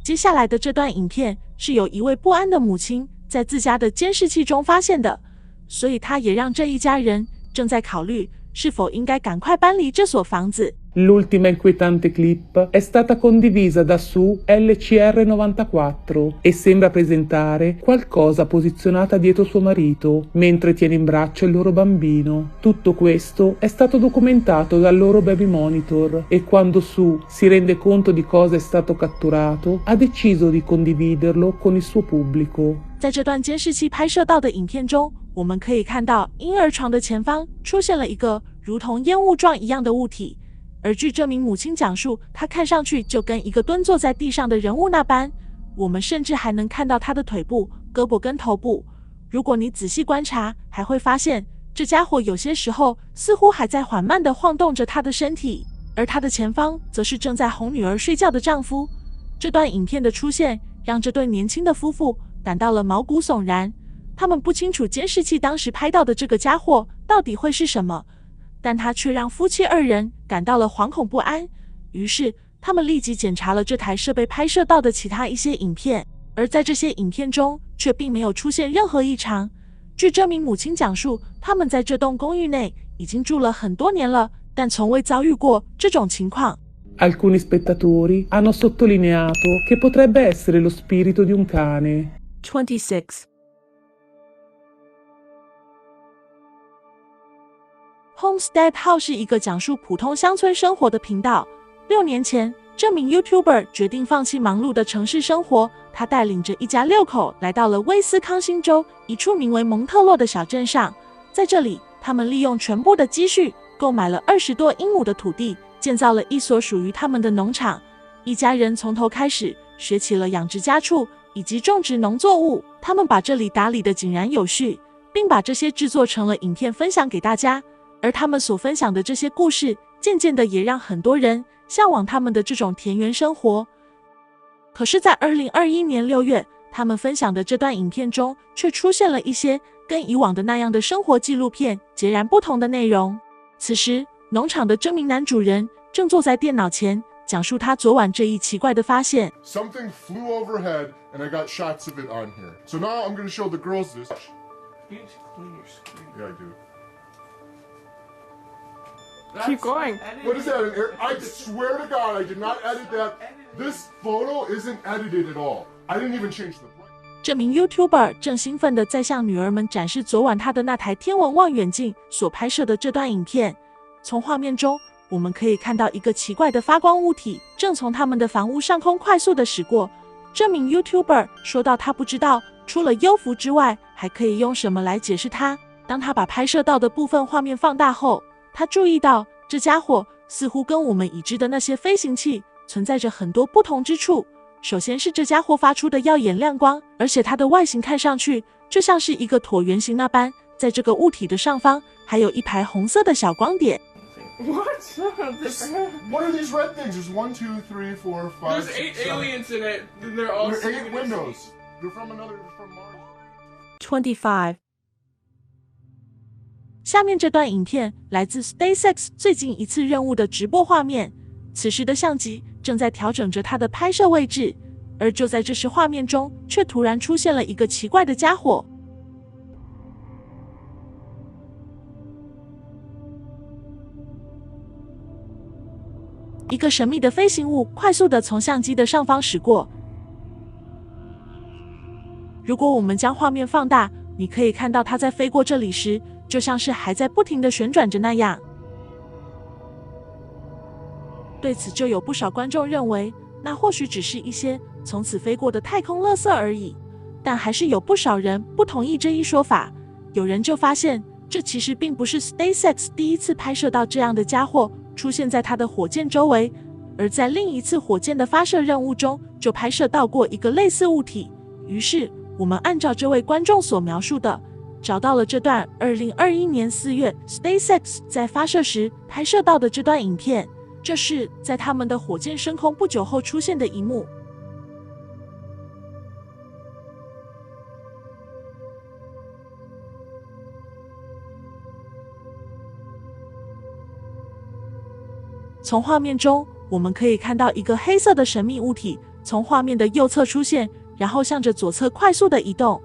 接下来的这段影片是有一位不安的母亲在自家的监视器中发现的，所以她也让这一家人正在考虑是否应该赶快搬离这所房子。L'ultima inquietante clip è stata condivisa da su LCR94 e sembra presentare qualcosa posizionata dietro suo marito mentre tiene in braccio il loro bambino. Tutto questo è stato documentato dal loro baby monitor e quando Su si rende conto di cosa è stato catturato, ha deciso di condividerlo con il suo pubblico. 在这段监视器拍摄到的影片中，我们可以看到婴儿床的前方出现了一个如同烟雾状一样的物体。而据这名母亲讲述，她看上去就跟一个蹲坐在地上的人物那般，我们甚至还能看到她的腿部、胳膊跟头部。如果你仔细观察，还会发现这家伙有些时候似乎还在缓慢地晃动着他的身体，而他的前方则是正在哄女儿睡觉的丈夫。这段影片的出现让这对年轻的夫妇感到了毛骨悚然，他们不清楚监视器当时拍到的这个家伙到底会是什么，但他却让夫妻二人感到了惶恐不安，于是他们立即检查了这台设备拍摄到的其他一些影片，而在这些影片中却并没有出现任何异常。据这名母亲讲述，他们在这栋公寓内已经住了很多年了，但从未遭遇过这种情况。Alcuni spettatori hanno sottolineato che potrebbe essere lo spirito di un cane. 26 Homestead 号是一个讲述普通乡村生活的频道。6年前，这名 YouTuber 决定放弃忙碌的城市生活，他带领着一家6口来到了威斯康星州一处名为蒙特洛的小镇上。在这里，他们利用全部的积蓄购买了20多英亩的土地，建造了一所属于他们的农场。一家人从头开始学起了养殖家畜以及种植农作物，他们把这里打理得井然有序，并把这些制作成了影片分享给大家。而他们所分享的这些故事，渐渐的也让很多人向往他们的这种田园生活。可是在2021年6月，他们分享的这段影片中却出现了一些跟以往的那样的生活纪录片截然不同的内容。此时，农场的这名男主人正坐在电脑前讲述他昨晚这一奇怪的发现。 Something flew overhead and I got shots of it on here. So now I'm going to show the girls this. You need to clean your screen. Yeah, I do. Keep going. What is that? I swear to God, I did not edit that. This photo isn't edited at all. I didn't even change the bright. 这名 YouTuber 正兴奋地在向女儿们展示昨晚他的那台天文望远镜所拍摄的这段影片。从画面中，我们可以看到一个奇怪的发光物体正从他们的房屋上空快速地驶过。这名 YouTuber 说到，他不知道除了幽浮之外，还可以用什么来解释它。当他把拍摄到的部分画面放大后，他注意到这家伙似乎跟我们已知的那些飞行器存在着很多不同之处。首先是这家伙发出的耀眼亮光，而且它的外形看上去就像是一个椭圆形那般，在这个物体的上方还有一排红色的小光点。What? What are these red things? There's 1, 2, 3, 4, 5. There's 6, 8 7. aliens in it. And they're all There are sitting 8 in the windows. seat. They're from Mars. 25下面这段影片来自 SpaceX 最近一次任务的直播画面，此时的相机正在调整着它的拍摄位置，而就在这时画面中却突然出现了一个奇怪的家伙。一个神秘的飞行物快速地从相机的上方驶过。如果我们将画面放大，你可以看到它在飞过这里时，就像是还在不停地旋转着那样。对此，就有不少观众认为，那或许只是一些从此飞过的太空垃圾而已。但还是有不少人不同意这一说法。有人就发现，这其实并不是 SpaceX 第一次拍摄到这样的家伙出现在它的火箭周围，而在另一次火箭的发射任务中就拍摄到过一个类似物体。于是，我们按照这位观众所描述的，找到了这段2021年4月 SpaceX 在发射时拍摄到的这段影片。这是在他们的火箭升空不久后出现的一幕。从画面中，我们可以看到一个黑色的神秘物体从画面的右侧出现，然后向着左侧快速的移动。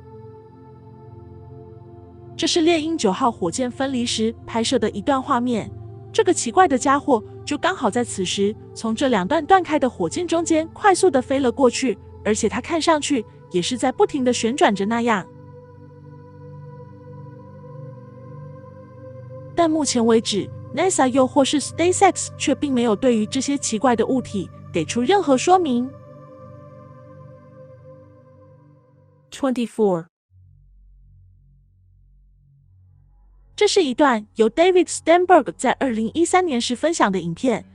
这是猎鹰9号火箭分离时拍摄的一段画面。这个奇怪的家伙就刚好在此时从这两段断开的火箭中间快速的飞了过去，而且它看上去也是在不停的旋转着那样。但目前为止 NASA 又或是 SpaceX 却并没有对于这些奇怪的物体给出任何说明。24这是一段由 David Steinberg 在2013年时分享的影片，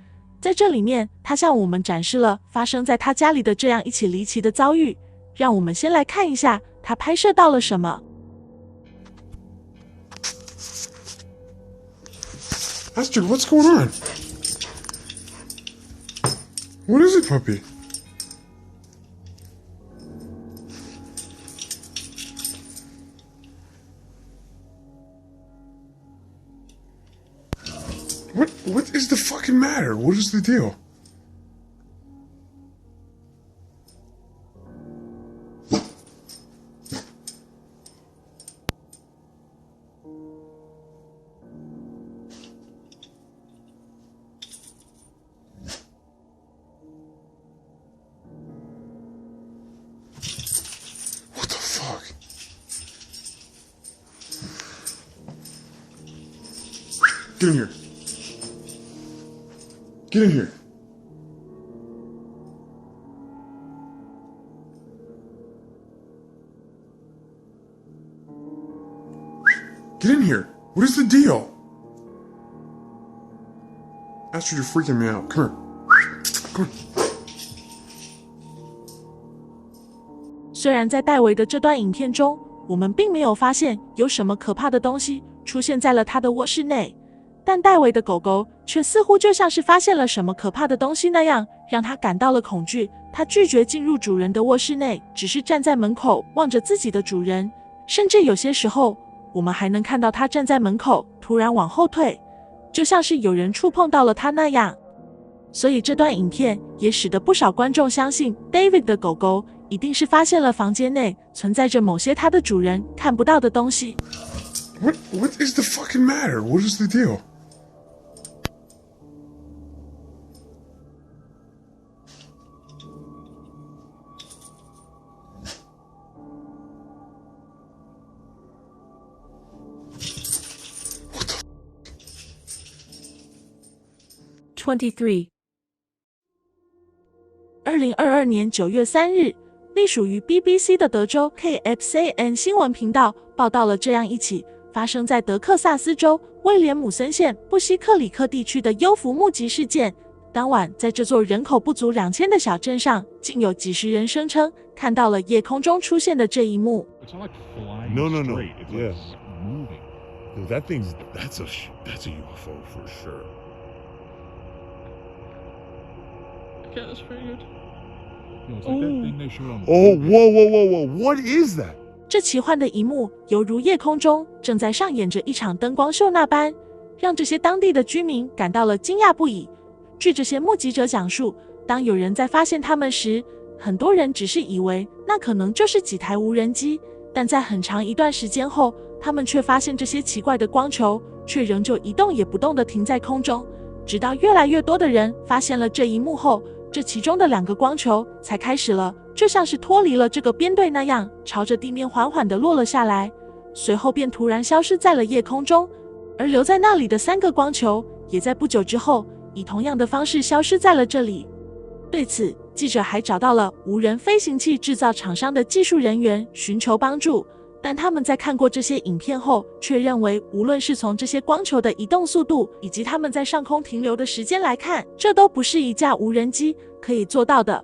在这里面，他向我们展示了发生在他家里的这样一起离奇的遭遇。让我们先来看一下他拍摄到了什么。Astrid, what's going on? What is it, puppy? What is the fucking matter? What is the deal? What the fuck? Get in here. Get in here. Get in here. What is the deal? Astrid, you're freaking me out. Come here. Come on. 虽然在戴维的这段影片中，我们并没有发现有什么可怕的东西出现在了他的卧室内，但戴维的狗狗却似乎就像是发现了什么可怕的东西那样，让他感到了恐惧。他拒绝进入主人的卧室内，只是站在门口望着自己的主人，甚至有些时候，我们还能看到他站在门口突然往后退，就像是有人触碰到了他那样。所以这段影片也使得不少观众相信 David 的狗狗一定是发现了房间内存在着某些它的主人看不到的东西。What is the fucking matter? What is the deal? What the 23 2022年9月3日，隶属于 BBC 的德州 KXAN 新闻频道报道了这样一起发生在德克萨斯州威廉姆森县布希克里克地区的幽浮目击事件。当晚，在这座人口不足2000的小镇上，竟有几十人声称看到了夜空中出现的这一幕。No. Yeah. Moving. Dude, that's a UFO for sure. Yeah, that's pretty good. Yo, it's like that thing they showed on the Oh, TV. whoa. What is that? 这奇幻的一幕犹如夜空中正在上演着一场灯光秀那般，让这些当地的居民感到了惊讶不已。据这些目击者讲述，当有人在发现他们时，很多人只是以为那可能就是几台无人机，但在很长一段时间后，他们却发现这些奇怪的光球却仍旧一动也不动地停在空中，直到越来越多的人发现了这一幕后，这其中的2个光球才开始了，就像是脱离了这个编队那样，朝着地面缓缓地落了下来，随后便突然消失在了夜空中。而留在那里的3个光球，也在不久之后以同样的方式消失在了这里。对此，记者还找到了无人飞行器制造厂商的技术人员寻求帮助，但他们在看过这些影片后，却认为无论是从这些光球的移动速度，以及他们在上空停留的时间来看，这都不是一架无人机可以做到的。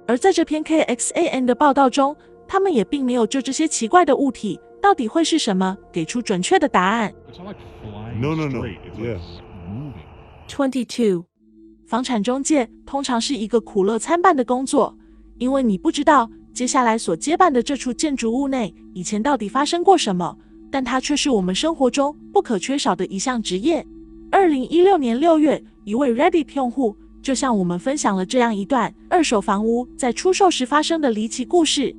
而在这篇 KXAN 的报道中，他们也并没有就这些奇怪的物体到底会是什么给出准确的答案。It's not like flying No. straight. It's Yeah. like moving. 22房产中介通常是一个苦乐参半的工作，因为你不知道接下来所接办的这处建筑物内以前到底发生过什么，但它却是我们生活中不可缺少的一项职业。2016年6月，一位 Reddit 用户就像我们分享了这样一段二手房屋在出售时发生的离奇故事。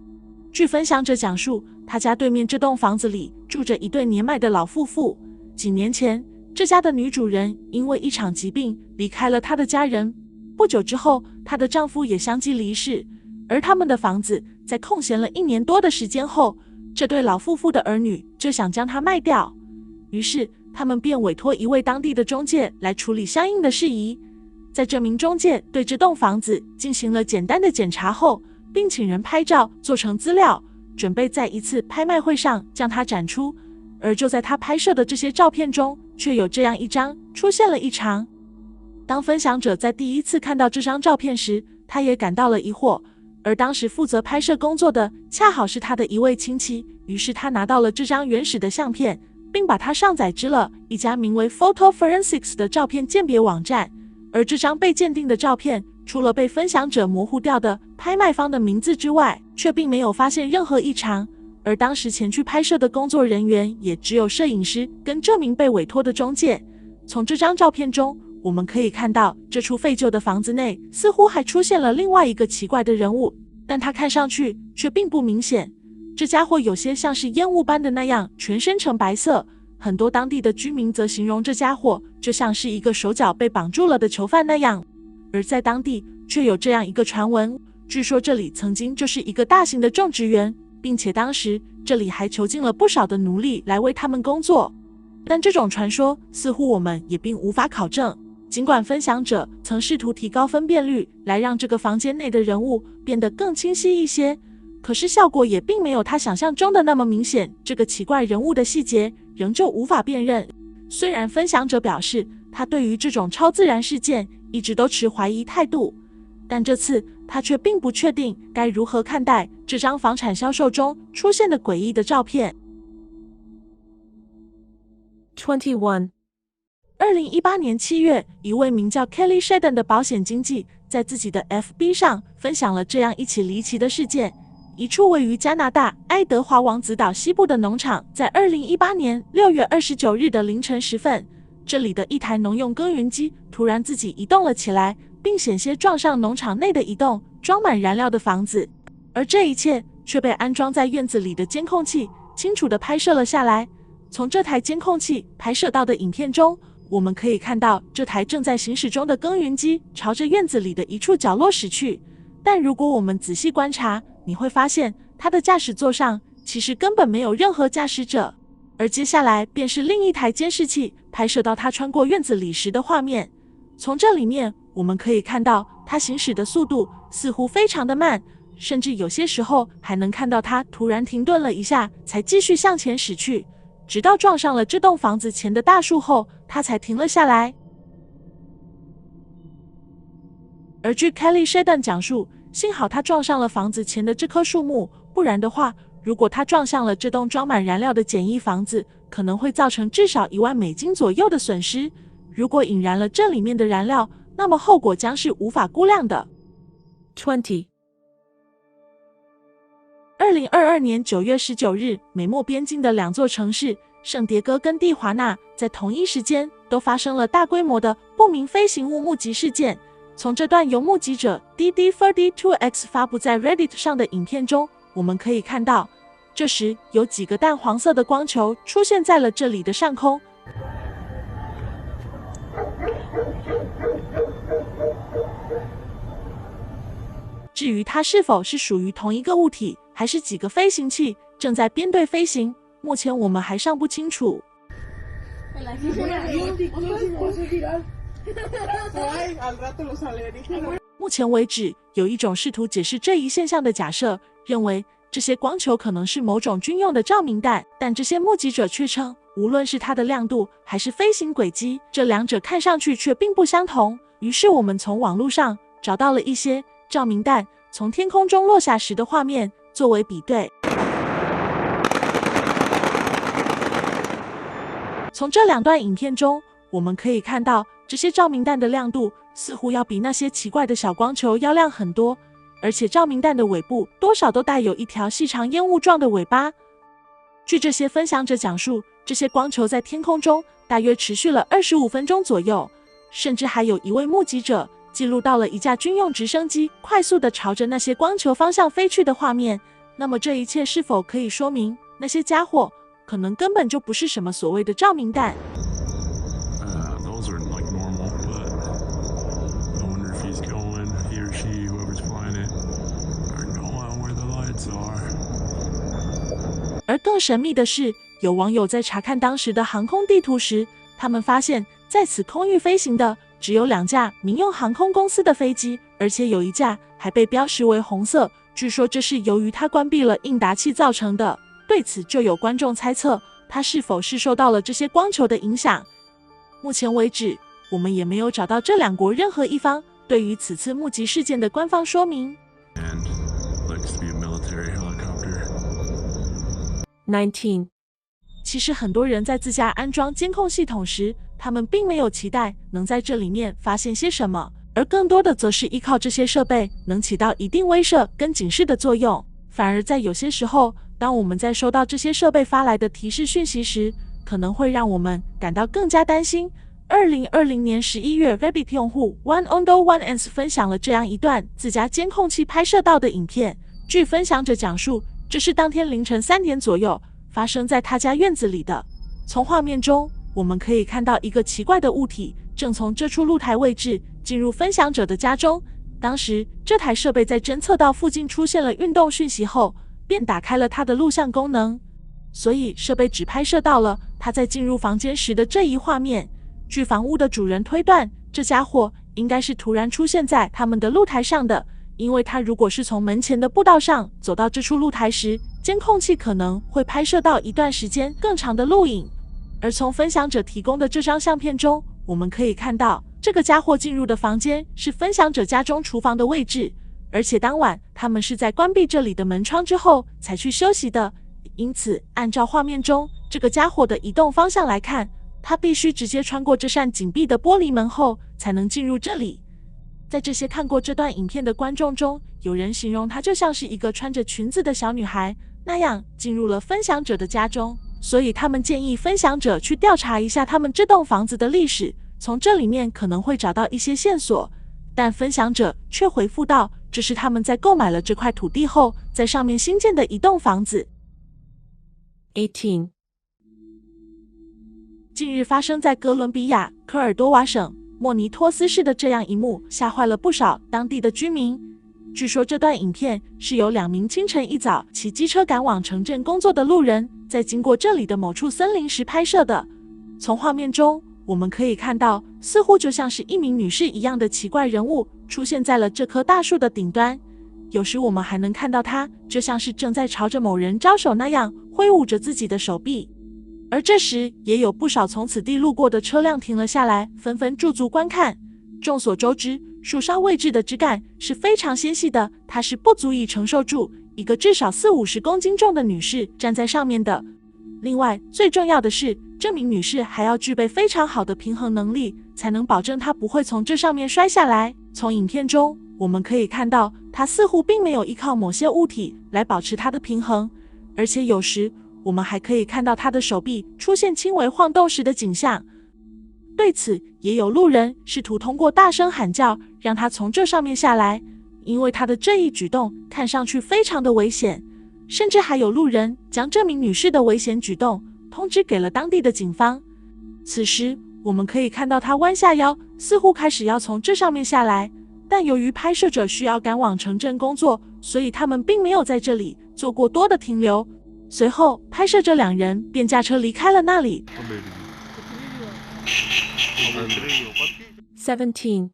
据分享者讲述，他家对面这栋房子里住着一对年迈的老夫妇。几年前，这家的女主人因为一场疾病离开了她的家人，不久之后，她的丈夫也相继离世。而他们的房子在空闲了1年多的时间后，这对老夫妇的儿女就想将它卖掉，于是他们便委托一位当地的中介来处理相应的事宜。在这名中介对这栋房子进行了简单的检查后，并请人拍照做成资料，准备在一次拍卖会上将它展出。而就在他拍摄的这些照片中，却有这样一张出现了异常。当分享者在第一次看到这张照片时，他也感到了疑惑，而当时负责拍摄工作的恰好是他的一位亲戚，于是他拿到了这张原始的相片，并把它上载至了一家名为 Photo Forensics 的照片鉴别网站。而这张被鉴定的照片，除了被分享者模糊掉的拍卖方的名字之外，却并没有发现任何异常。而当时前去拍摄的工作人员也只有摄影师跟这名被委托的中介。从这张照片中，我们可以看到这处废旧的房子内似乎还出现了另外一个奇怪的人物，但他看上去却并不明显。这家伙有些像是烟雾般的那样全身呈白色，很多当地的居民则形容这家伙就像是一个手脚被绑住了的囚犯那样。而在当地却有这样一个传闻，据说这里曾经就是一个大型的种植园，并且当时这里还囚禁了不少的奴隶来为他们工作。但这种传说似乎我们也并无法考证。尽管分享者曾试图提高分辨率来让这个房间内的人物变得更清晰一些，可是效果也并没有他想象中的那么明显，这个奇怪人物的细节仍旧无法辨认。虽然分享者表示他对于这种超自然事件一直都持怀疑态度，但这次他却并不确定该如何看待这张房产销售中出现的诡异的照片。21 2018年7月，一位名叫 Kelly Shedden 的保险经纪在自己的 FB 上分享了这样一起离奇的事件。一处位于加拿大爱德华王子岛西部的农场，在2018年6月29日的凌晨时分，这里的一台农用耕耘机突然自己移动了起来，并险些撞上农场内的一栋装满燃料的房子。而这一切却被安装在院子里的监控器清楚地拍摄了下来。从这台监控器拍摄到的影片中，我们可以看到这台正在行驶中的耕耘机朝着院子里的一处角落驶去。但如果我们仔细观察，你会发现它的驾驶座上其实根本没有任何驾驶者。而接下来便是另一台监视器拍摄到它穿过院子里时的画面。从这里面我们可以看到它行驶的速度似乎非常的慢，甚至有些时候还能看到它突然停顿了一下才继续向前驶去，直到撞上了这栋房子前的大树后，它才停了下来。而据 Kelly Shedden 讲述，幸好他撞上了房子前的这棵树木，不然的话，如果他撞向了这栋装满燃料的简易房子，可能会造成至少1万美金左右的损失。如果引燃了这里面的燃料，那么后果将是无法估量的。20 2022年9月19日，美墨边境的2座城市圣迭戈跟蒂华纳在同一时间都发生了大规模的不明飞行物目击事件。从这段由目击者 DD32X 发布在 Reddit 上的影片中，我们可以看到，这时有几个淡黄色的光球出现在了这里的上空。至于它是否是属于同一个物体，还是几个飞行器正在编队飞行，目前我们还尚不清楚。目前为止，有一种试图解释这一现象的假设，认为这些光球可能是某种军用的照明弹，但这些目击者却称，无论是它的亮度还是飞行轨迹，这两者看上去却并不相同。于是我们从网络上找到了一些照明弹从天空中落下时的画面作为比对。从这2段影片中，我们可以看到这些照明弹的亮度似乎要比那些奇怪的小光球要亮很多，而且照明弹的尾部多少都带有一条细长烟雾状的尾巴。据这些分享者讲述，这些光球在天空中大约持续了25分钟左右，甚至还有一位目击者记录到了一架军用直升机快速地朝着那些光球方向飞去的画面。那么这一切是否可以说明那些家伙可能根本就不是什么所谓的照明弹？ Those are like normal, but I wonder if he's going, he or she, whoever's flying it, are going where the lights are. 而更神秘的是，有网友在查看当时的航空地图时，他们发现在此空域飞行的只有2架民用航空公司的飞机，而且有一架还被标识为红色，据说这是由于它关闭了应答器造成的。对此就有观众猜测，它是否是受到了这些光球的影响。目前为止，我们也没有找到这2国任何一方对于此次目击事件的官方说明。And looks to be a military helicopter. 19. 其实很多人在自家安装监控系统时，他们并没有期待能在这里面发现些什么，而更多的则是依靠这些设备能起到一定威慑跟警示的作用。反而在有些时候，当我们在收到这些设备发来的提示讯息时，可能会让我们感到更加担心。2020年11月 Reddit 用户 OneOndo1ans 分享了这样一段自家监控器拍摄到的影片。据分享者讲述，这是当天凌晨3点左右发生在他家院子里的。从画面中，我们可以看到一个奇怪的物体正从这处露台位置进入分享者的家中。当时，这台设备在侦测到附近出现了运动讯息后，便打开了它的录像功能，所以设备只拍摄到了他在进入房间时的这一画面。据房屋的主人推断，这家伙应该是突然出现在他们的露台上的，因为他如果是从门前的步道上走到这处露台时，监控器可能会拍摄到一段时间更长的录影。而从分享者提供的这张相片中，我们可以看到这个家伙进入的房间是分享者家中厨房的位置，而且当晚他们是在关闭这里的门窗之后才去休息的。因此，按照画面中这个家伙的移动方向来看，他必须直接穿过这扇紧闭的玻璃门后才能进入这里。在这些看过这段影片的观众中，有人形容她就像是一个穿着裙子的小女孩那样进入了分享者的家中，所以他们建议分享者去调查一下他们这栋房子的历史，从这里面可能会找到一些线索。但分享者却回复道，这是他们在购买了这块土地后在上面新建的一栋房子。18. 近日发生在哥伦比亚科尔多瓦省莫尼托斯市的这样一幕，吓坏了不少当地的居民。据说这段影片是由2名清晨一早骑机车赶往城镇工作的路人，在经过这里的某处森林时拍摄的。从画面中我们可以看到，似乎就像是一名女士一样的奇怪人物出现在了这棵大树的顶端。有时我们还能看到她就像是正在朝着某人招手那样挥舞着自己的手臂。而这时也有不少从此地路过的车辆停了下来，纷纷驻足观看。众所周知，树梢位置的枝干是非常纤细的，它是不足以承受住一个至少40-50公斤重的女士站在上面的。另外，最重要的是，这名女士还要具备非常好的平衡能力，才能保证她不会从这上面摔下来。从影片中我们可以看到，她似乎并没有依靠某些物体来保持她的平衡，而且有时我们还可以看到她的手臂出现轻微晃动时的景象。对此，也有路人试图通过大声喊叫让她从这上面下来，因为她的这一举动看上去非常的危险。甚至还有路人将这名女士的危险举动通知给了当地的警方。此时我们可以看到她弯下腰，似乎开始要从这上面下来，但由于拍摄者需要赶往城镇工作，所以他们并没有在这里做过多的停留。随后拍摄者2人便驾车离开了那里。17.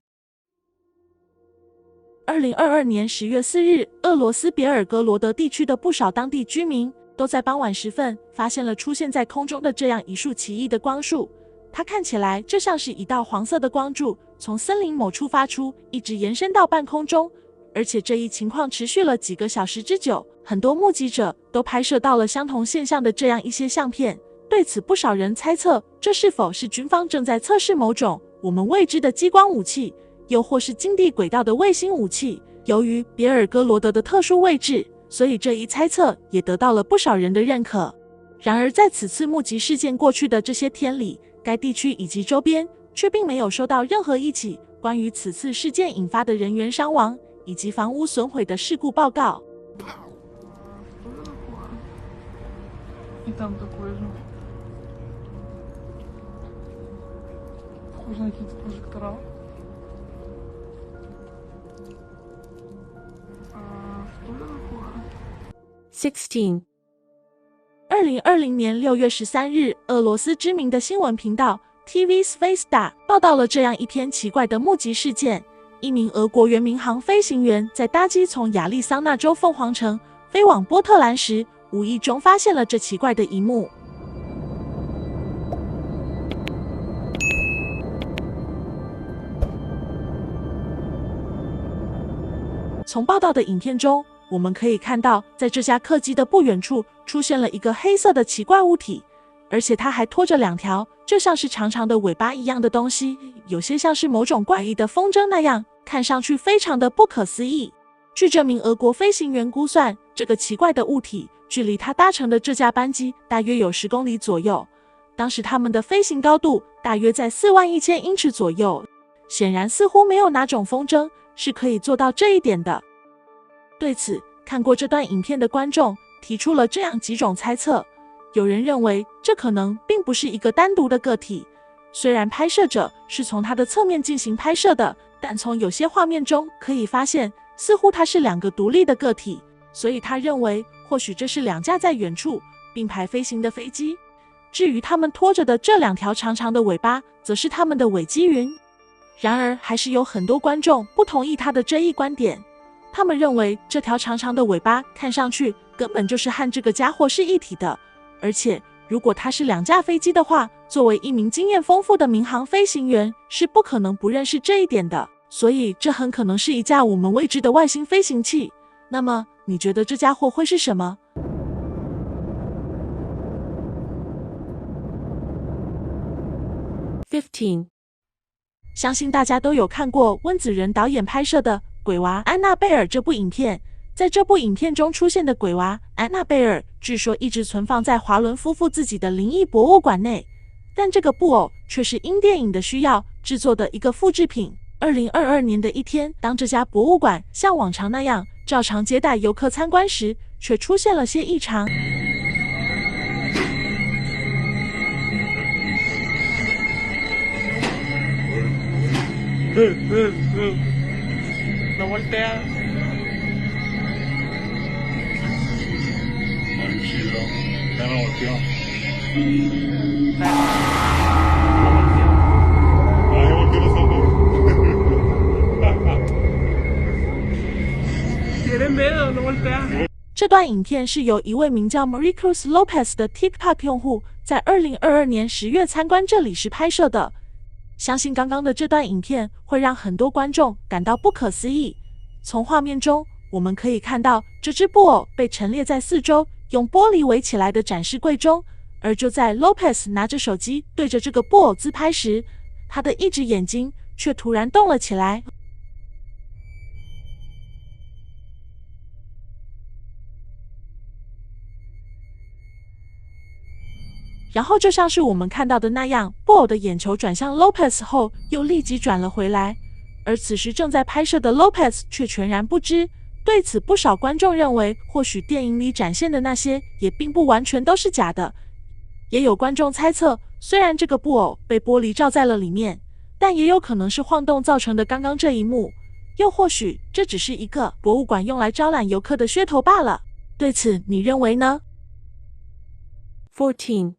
2022年10月4日，俄罗斯别尔哥罗德地区的不少当地居民都在傍晚时分发现了出现在空中的这样一束奇异的光束。它看起来就像是一道黄色的光柱从森林某处发出，一直延伸到半空中，而且这一情况持续了几个小时之久。很多目击者都拍摄到了相同现象的这样一些相片。对此，不少人猜测这是否是军方正在测试某种我们未知的激光武器，又或是近地轨道的卫星武器。由于别尔哥罗德的特殊位置，所以这一猜测也得到了不少人的认可。然而在此次目击事件过去的这些天里，该地区以及周边却并没有收到任何一起关于此次事件引发的人员伤亡以及房屋损毁的事故报告。И там такое же. Похоже на какие-то прожектора. Что это такое? 16. 2020年6月13日，俄罗斯知名的新闻频道 TV Zvezda 报道了这样一篇奇怪的目击事件：一名俄国原民航飞行员在搭机从亚利桑那州凤凰城飞往波特兰时，无意中发现了这奇怪的一幕。从报道的影片中，我们可以看到，在这架客机的不远处出现了一个黑色的奇怪物体，而且它还拖着2条就像是长长的尾巴一样的东西，有些像是某种怪异的风筝那样，看上去非常的不可思议。据这名俄国飞行员估算，这个奇怪的物体距离他搭乘的这架班机大约有10公里左右，当时他们的飞行高度大约在41000英尺左右，显然似乎没有哪种风筝是可以做到这一点的。对此，看过这段影片的观众提出了这样几种猜测。有人认为这可能并不是一个单独的个体，虽然拍摄者是从它的侧面进行拍摄的，但从有些画面中可以发现，似乎它是2个独立的个体，所以他认为或许这是2架在远处并排飞行的飞机。至于他们拖着的这2条长长的尾巴，则是他们的尾机云。然而，还是有很多观众不同意他的这一观点。他们认为这条长长的尾巴看上去根本就是和这个家伙是一体的，而且如果它是2架飞机的话，作为一名经验丰富的民航飞行员是不可能不认识这一点的，所以这很可能是一架我们未知的外星飞行器。那么你觉得这家伙会是什么？15. 相信大家都有看过温子仁导演拍摄的鬼娃安娜贝尔这部影片，在这部影片中出现的鬼娃安娜贝尔，据说一直存放在华伦夫妇自己的灵异博物馆内，但这个布偶却是因电影的需要制作的一个复制品。2022年的一天，当这家博物馆像往常那样照常接待游客参观时，却出现了些异常。No voltea. Ya no volteó. Ahí volteó los ojos. Tiene miedo, no voltea. 这段影片是由一位名叫 Maricruz Lopez 的 TikTok 用户在2022年10月参观这里时拍摄的。相信刚刚的这段影片会让很多观众感到不可思议。从画面中，我们可以看到这只布偶被陈列在四周用玻璃围起来的展示柜中，而就在 Lopez 拿着手机对着这个布偶自拍时，他的一只眼睛却突然动了起来。然后就像是我们看到的那样，布偶的眼球转向 Lopez 后又立即转了回来，而此时正在拍摄的 Lopez 却全然不知。对此，不少观众认为，或许电影里展现的那些也并不完全都是假的。也有观众猜测，虽然这个布偶被玻璃罩在了里面，但也有可能是晃动造成的刚刚这一幕，又或许这只是一个博物馆用来招揽游客的噱头罢了。对此，你认为呢？14.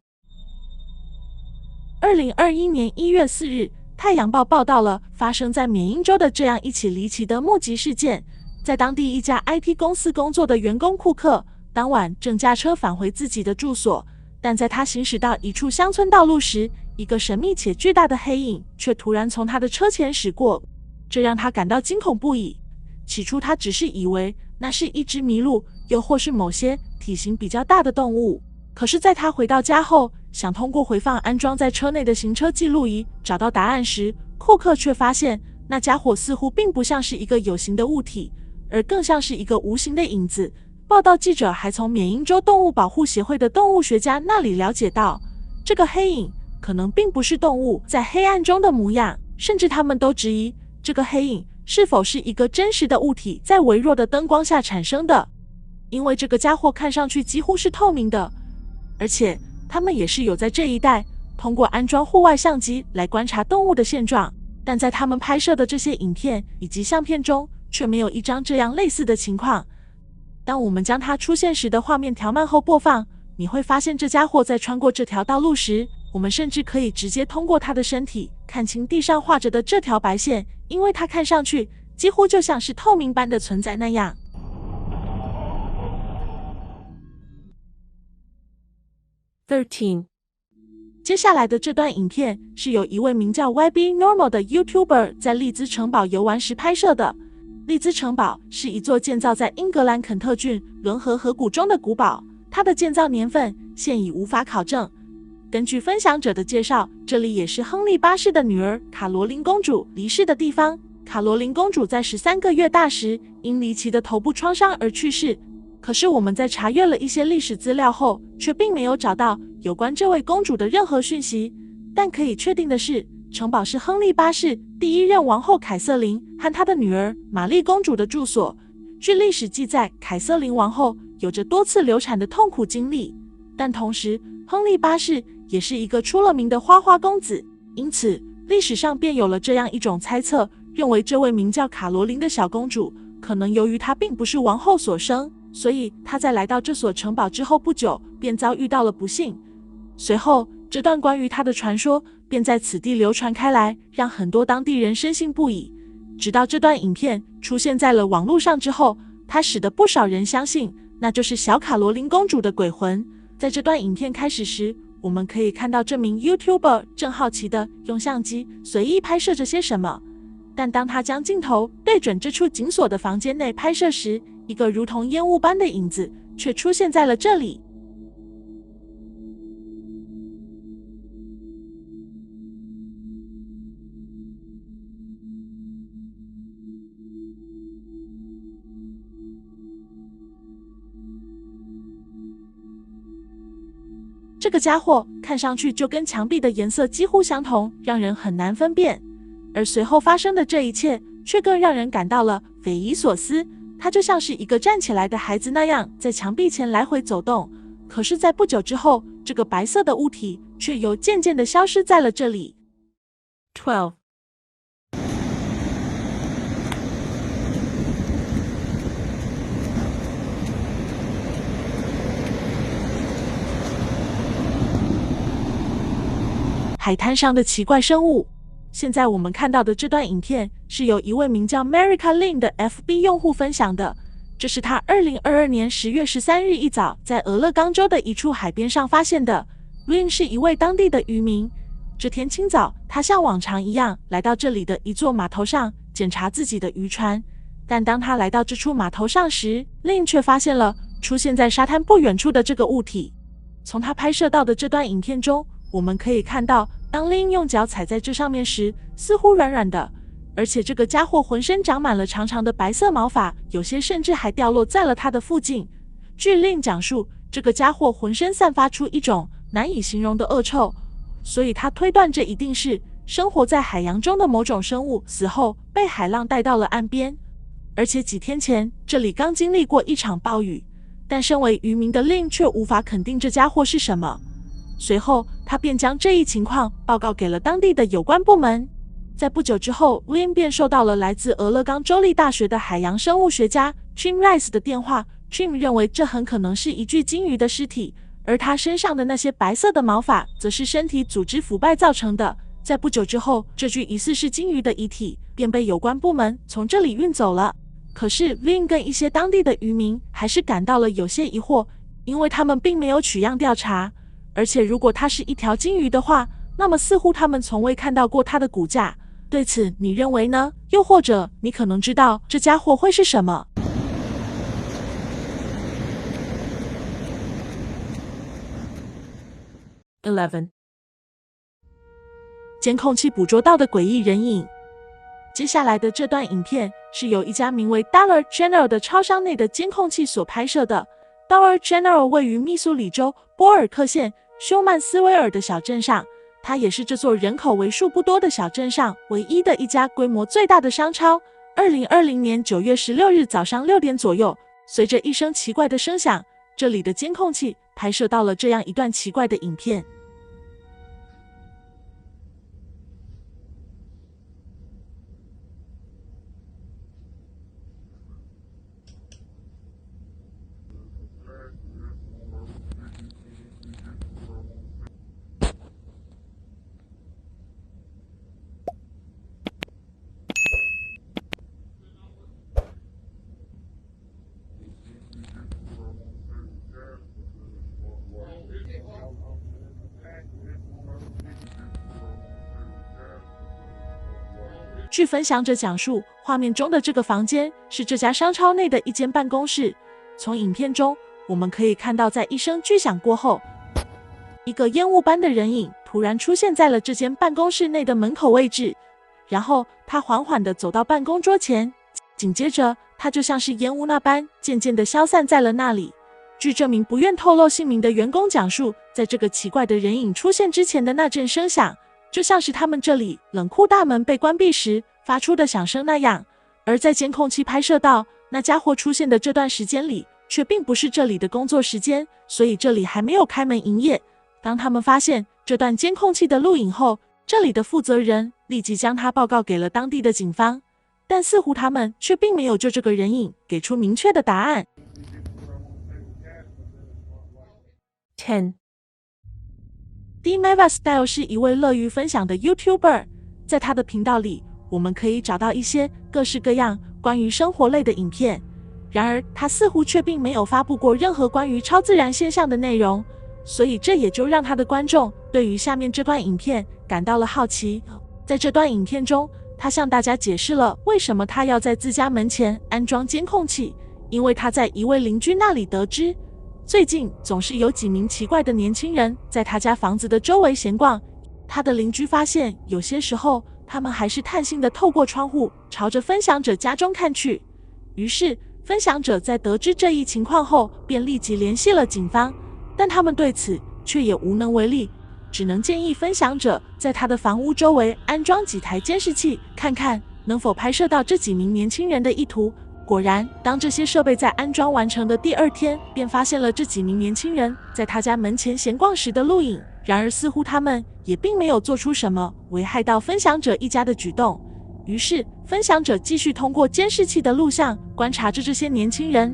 2021年1月4日，《太阳报》报道了发生在缅因州的这样一起离奇的目击事件。在当地一家 IT 公司工作的员工库克，当晚正驾车返回自己的住所，但在他行驶到一处乡村道路时，一个神秘且巨大的黑影却突然从他的车前驶过，这让他感到惊恐不已。起初他只是以为那是一只麋鹿，又或是某些体型比较大的动物。可是在他回到家后，想通过回放安装在车内的行车记录仪找到答案时，库克却发现那家伙似乎并不像是一个有形的物体，而更像是一个无形的影子。报道记者还从缅因州动物保护协会的动物学家那里了解到，这个黑影可能并不是动物在黑暗中的模样，甚至他们都质疑这个黑影是否是一个真实的物体在微弱的灯光下产生的，因为这个家伙看上去几乎是透明的，而且他们也是有在这一带通过安装户外相机来观察动物的现状，但在他们拍摄的这些影片以及相片中却没有一张这样类似的情况。当我们将它出现时的画面调慢后播放，你会发现这家伙在穿过这条道路时，我们甚至可以直接通过他的身体看清地上画着的这条白线，因为它看上去几乎就像是透明般的存在那样。13. 接下来的这段影片是由一位名叫 YB Normal 的 YouTuber 在利兹城堡游玩时拍摄的。利兹城堡是一座建造在英格兰肯特郡伦河河谷中的古堡，它的建造年份现已无法考证。根据分享者的介绍，这里也是亨利八世的女儿卡罗琳公主离世的地方。卡罗琳公主在13个月大时因离奇的头部创伤而去世，可是我们在查阅了一些历史资料后，却并没有找到有关这位公主的任何讯息。但可以确定的是，城堡是亨利八世第一任王后凯瑟琳和她的女儿玛丽公主的住所。据历史记载，凯瑟琳王后有着多次流产的痛苦经历，但同时亨利八世也是一个出了名的花花公子，因此历史上便有了这样一种猜测，认为这位名叫卡罗琳的小公主可能由于她并不是王后所生，所以她在来到这所城堡之后不久便遭遇到了不幸。随后这段关于她的传说便在此地流传开来，让很多当地人深信不疑。直到这段影片出现在了网络上之后，它使得不少人相信那就是小卡罗琳公主的鬼魂。在这段影片开始时，我们可以看到这名 YouTuber 正好奇地用相机随意拍摄着些什么，但当他将镜头对准这处紧锁的房间内拍摄时，一个如同烟雾般的影子却出现在了这里。这个家伙看上去就跟墙壁的颜色几乎相同，让人很难分辨。而随后发生的这一切却更让人感到了匪夷所思，他就像是一个站起来的孩子那样在墙壁前来回走动。可是在不久之后，这个白色的物体却又渐渐地消失在了这里。12. 海滩上的奇怪生物。现在我们看到的这段影片是由一位名叫 Marika Lin 的 FB 用户分享的，这是他2022年10月13日一早在俄勒冈州的一处海边上发现的。Lin 是一位当地的渔民，这天清早，他像往常一样来到这里的一座码头上检查自己的渔船，但当他来到这处码头上时， Lin 却发现了出现在沙滩不远处的这个物体。从他拍摄到的这段影片中，我们可以看到，当 Lin 用脚踩在这上面时，似乎软软的，而且这个家伙浑身长满了长长的白色毛发，有些甚至还掉落在了他的附近。据 Lin 讲述，这个家伙浑身散发出一种难以形容的恶臭，所以他推断这一定是生活在海洋中的某种生物死后被海浪带到了岸边。而且几天前，这里刚经历过一场暴雨，但身为渔民的 Lin 却无法肯定这家伙是什么。随后，他便将这一情况报告给了当地的有关部门。在不久之后， Lin 便收到了来自俄勒冈州立大学的海洋生物学家 Jim Rice 的电话。Jim 认为这很可能是一具鲸鱼的尸体，而他身上的那些白色的毛发则是身体组织腐败造成的。在不久之后，这具疑似是鲸鱼的遗体便被有关部门从这里运走了。可是 Lin 跟一些当地的渔民还是感到了有些疑惑，因为他们并没有取样调查。而且如果它是一条鲸鱼的话，那么似乎他们从未看到过它的骨架。对此你认为呢？又或者你可能知道这家伙会是什么？11. 监控器捕捉到的诡异人影。接下来的这段影片是由一家名为 Dollar General 的超商内的监控器所拍摄的。Dollar General 位于密苏里州波尔克县休曼斯威尔的小镇上，它也是这座人口为数不多的小镇上唯一的一家规模最大的商超。2020年9月16日早上6点左右，随着一声奇怪的声响，这里的监控器拍摄到了这样一段奇怪的影片。据分享者讲述，画面中的这个房间是这家商超内的一间办公室。从影片中，我们可以看到，在一声巨响过后，一个烟雾般的人影突然出现在了这间办公室内的门口位置，然后他缓缓地走到办公桌前，紧接着他就像是烟雾那般，渐渐地消散在了那里。据这名不愿透露姓名的员工讲述，在这个奇怪的人影出现之前的那阵声响，就像是他们这里冷库大门被关闭时发出的响声那样。而在监控器拍摄到那家伙出现的这段时间里，却并不是这里的工作时间，所以这里还没有开门营业。当他们发现这段监控器的录影后，这里的负责人立即将它报告给了当地的警方，但似乎他们却并没有就这个人影给出明确的答案。10 Dmeva Style 是一位乐于分享的 YouTuber， 在他的频道里，我们可以找到一些各式各样关于生活类的影片。然而，他似乎却并没有发布过任何关于超自然现象的内容，所以这也就让他的观众对于下面这段影片感到了好奇。在这段影片中，他向大家解释了为什么他要在自家门前安装监控器，因为他在一位邻居那里得知，最近总是有几名奇怪的年轻人在他家房子的周围闲逛。他的邻居发现，有些时候他们还是探性地透过窗户朝着分享者家中看去。于是分享者在得知这一情况后，便立即联系了警方，但他们对此却也无能为力，只能建议分享者在他的房屋周围安装几台监视器，看看能否拍摄到这几名年轻人的意图。果然，当这些设备在安装完成的第二天，便发现了这几名年轻人在他家门前闲逛时的录影。然而，似乎他们也并没有做出什么危害到分享者一家的举动。于是，分享者继续通过监视器的录像观察着这些年轻人。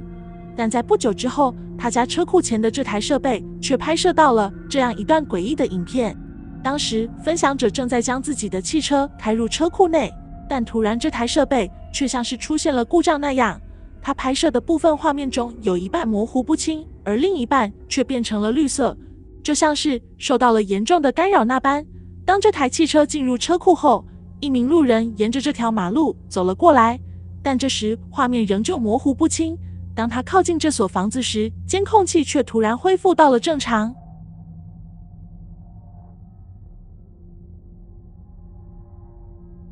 但在不久之后，他家车库前的这台设备却拍摄到了这样一段诡异的影片。当时，分享者正在将自己的汽车开入车库内，但突然这台设备却像是出现了故障那样，他拍摄的部分画面中有一半模糊不清，而另一半却变成了绿色，就像是受到了严重的干扰那般。当这台汽车进入车库后，一名路人沿着这条马路走了过来，但这时画面仍旧模糊不清。当他靠近这所房子时，监控器却突然恢复到了正常。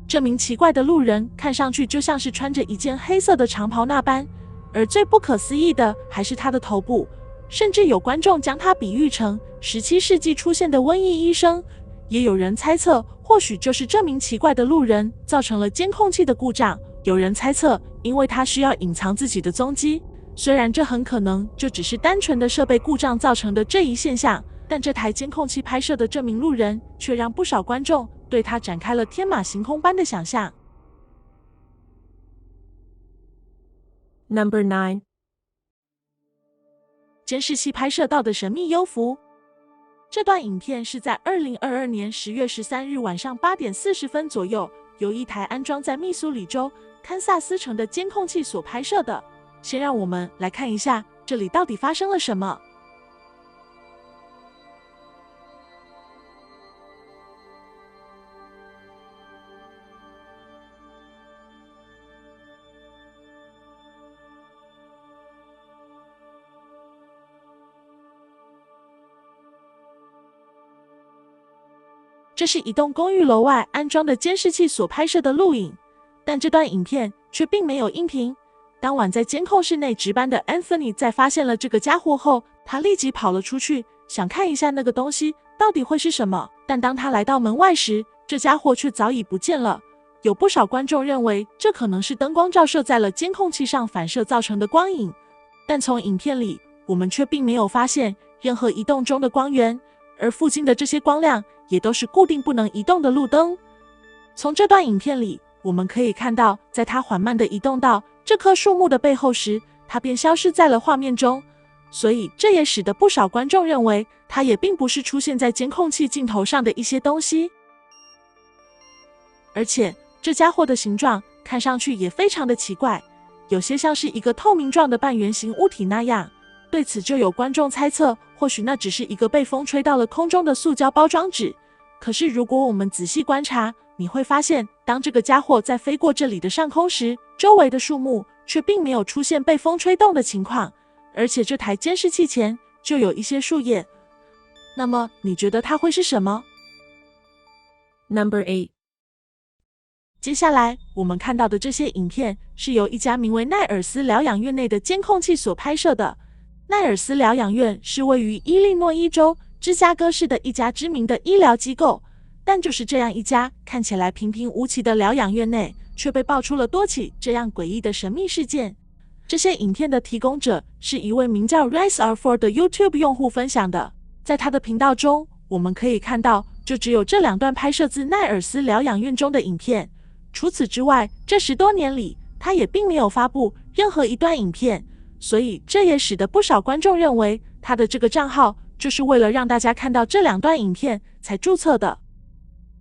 这名奇怪的路人看上去就像是穿着一件黑色的长袍那般，而最不可思议的还是他的头部，甚至有观众将他比喻成17世纪出现的瘟疫医生。也有人猜测，或许就是这名奇怪的路人造成了监控器的故障。有人猜测，因为他需要隐藏自己的踪迹。虽然这很可能就只是单纯的设备故障造成的这一现象，但这台监控器拍摄的这名路人却让不少观众对他展开了天马行空般的想象。Number 9， 监视器拍摄到的神秘幽浮。这段影片是在2022年10月13日晚上8点40分左右，由一台安装在密苏里州堪萨斯城的监控器所拍摄的。先让我们来看一下这里到底发生了什么。这是一栋公寓楼外安装的监视器所拍摄的录影，但这段影片却并没有音频。当晚在监控室内值班的 Anthony 在发现了这个家伙后，他立即跑了出去，想看一下那个东西到底会是什么。但当他来到门外时，这家伙却早已不见了。有不少观众认为这可能是灯光照射在了监控器上反射造成的光影，但从影片里我们却并没有发现任何移动中的光源，而附近的这些光亮也都是固定不能移动的路灯。从这段影片里，我们可以看到，在它缓慢地移动到这棵树木的背后时，它便消失在了画面中，所以这也使得不少观众认为它也并不是出现在监控器镜头上的一些东西。而且这家伙的形状看上去也非常的奇怪，有些像是一个透明状的半圆形物体那样。对此就有观众猜测，或许那只是一个被风吹到了空中的塑胶包装纸。可是如果我们仔细观察，你会发现，当这个家伙在飞过这里的上空时，周围的树木却并没有出现被风吹动的情况，而且这台监视器前就有一些树叶。那么你觉得它会是什么？ Number 8. 接下来我们看到的这些影片是由一家名为奈尔斯疗养院内的监控器所拍摄的。奈尔斯疗养院是位于伊利诺伊州芝加哥市的一家知名的医疗机构，但就是这样一家看起来平平无奇的疗养院内，却被爆出了多起这样诡异的神秘事件。这些影片的提供者是一位名叫 RiseR4 的 YouTube 用户分享的。在他的频道中，我们可以看到就只有这2段拍摄自奈尔斯疗养院中的影片。除此之外，这10多年里，他也并没有发布任何一段影片，所以这也使得不少观众认为他的这个账号就是为了让大家看到这2段影片才注册的。